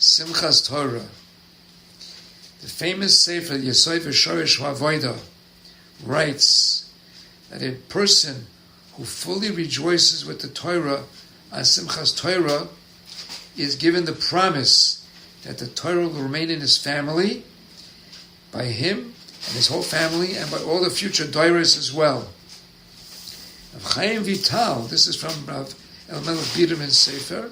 Simchas Torah. The famous Sefer Yesod V'Shorish Ha'avodah writes that a person who fully rejoices with the Torah on Simchas Torah is given the promise that the Torah will remain in his family, by him and his whole family, and by all the future Doros as well. Rav Chaim Vital, this is from Rav Elimelech Biderman's Sefer,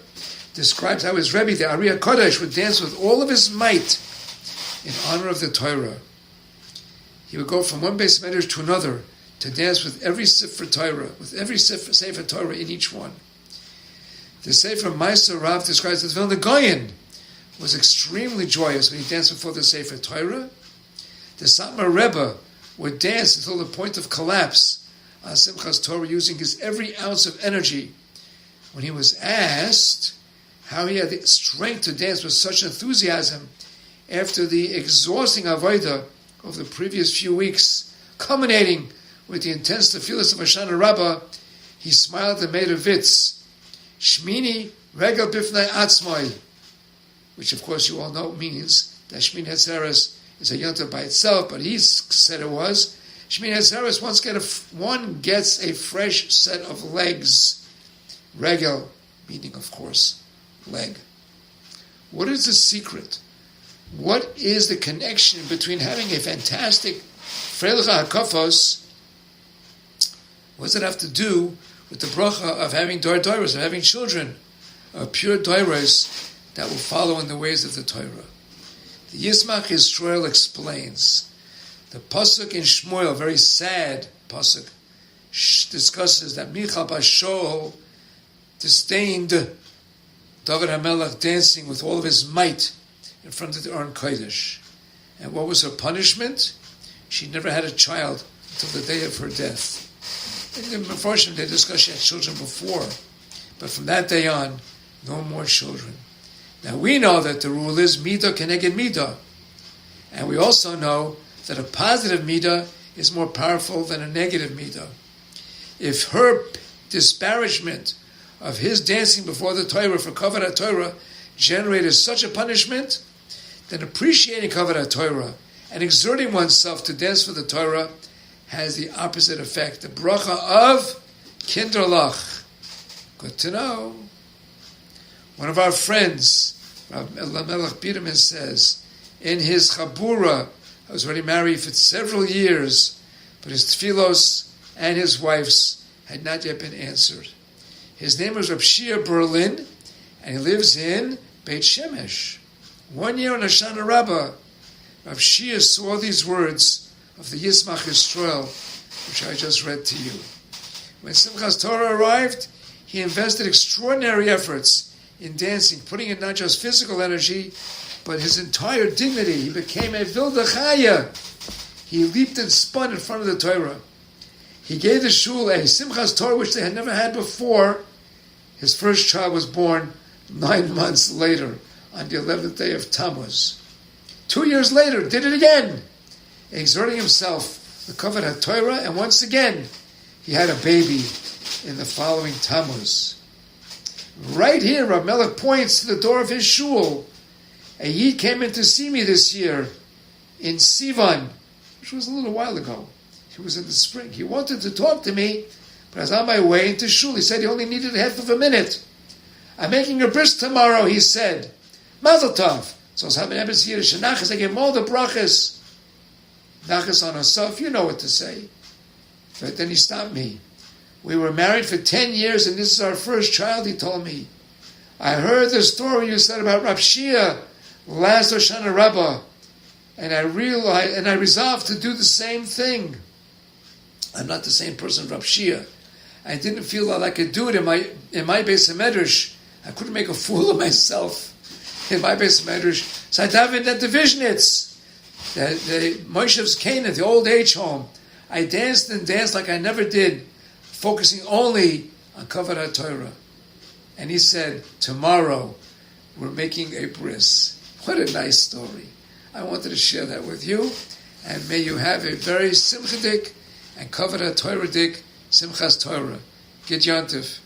describes how his Rebbe, the Ari HaKodesh, would dance with all of his might in honor of the Torah. He would go from one base medrash to another to dance with every Sefer Torah, with every Sefer Torah in each one. The Sefer Meister Rav describes that Vilna Gaon was extremely joyous when he danced before the Sefer Torah. The Satmar Rebbe would dance until the point of collapse on Simchas Torah, using his every ounce of energy. When he was asked how he had the strength to dance with such enthusiasm after the exhausting avodah of the previous few weeks, culminating with the intense tefillas of Hoshana Rabbah, he smiled and made a vitz, Shmini Regel Bifnei Atzmai, which of course you all know means that Shmini Atzeres is a yontif by itself, but he said it was Shmini Atzeres. One gets a fresh set of legs. Regel, meaning of course leg. What is the secret? What is the connection between having a fantastic Freilich HaKafos? What does it have to do with the bracha of having Doros, of having children, of pure Doros that will follow in the ways of the Torah? The Yismach Yisrael explains. The pasuk in Shmuel, very sad pasuk, discusses that Michal Bashol disdained David HaMelech dancing with all of his might in front of the Aron Kodesh. And what was her punishment? She never had a child until the day of her death. Unfortunately, they discussed she had children before, but from that day on, no more children. Now we know that the rule is midah keneged midah, and we also know that a positive midah is more powerful than a negative midah. If her disparagement of his dancing before the Torah for Kavod HaTorah generated such a punishment, then appreciating Kavod HaTorah and exerting oneself to dance for the Torah has the opposite effect. The bracha of kinderlach. Good to know. One of our friends, Rav Elimelech Biderman, says, in his Chabura, I was already married for several years, but his tefillos and his wife's had not yet been answered. His name was Rav Shia Berlin, and he lives in Beit Shemesh. 1 year on Hoshana Rabbah, Rav Shia saw these words of the Yismach Yisrael, which I just read to you. When Simchas Torah arrived, he invested extraordinary efforts in dancing, putting in not just physical energy, but his entire dignity. He became a Vilda Chaya. He leaped and spun in front of the Torah. He gave the shul a Simchas Torah which they had never had before. His first child was born 9 months later, on the 11th day of Tammuz. 2 years later, did it again, exerting himself to cover the Torah, and once again, he had a baby in the following Tammuz. Right here, Rav Melech points to the door of his shul. A Yid came in to see me this year in Sivan, which was a little while ago. It was in the spring. He wanted to talk to me, but I was on my way into shul. He said he only needed half of a minute. I'm making a bris tomorrow, he said. Mazel tov. So I was having Ebbets Yiddish and Nachas. I gave him all the brachas. Nachas on herself, you know what to say. But then he stopped me. We were married for 10 years, and this is our first child, he told me. I heard the story you said about Rav Shia last Hoshana Rabbah, and I resolved to do the same thing. I'm not the same person, Rav Shia. I didn't feel that I could do it in my Beis HaMedrash. I couldn't make a fool of myself in my Beis HaMedrash. So I davened at the Vishnitz, the Moshev's Canaan, the old age home. I danced and danced like I never did, focusing only on Kavod HaTorah. And he said, tomorrow we're making a bris. What a nice story. I wanted to share that with you. And may you have a very simchadik and Kavod HaTorah-dik Simchas Torah. Get Yontif.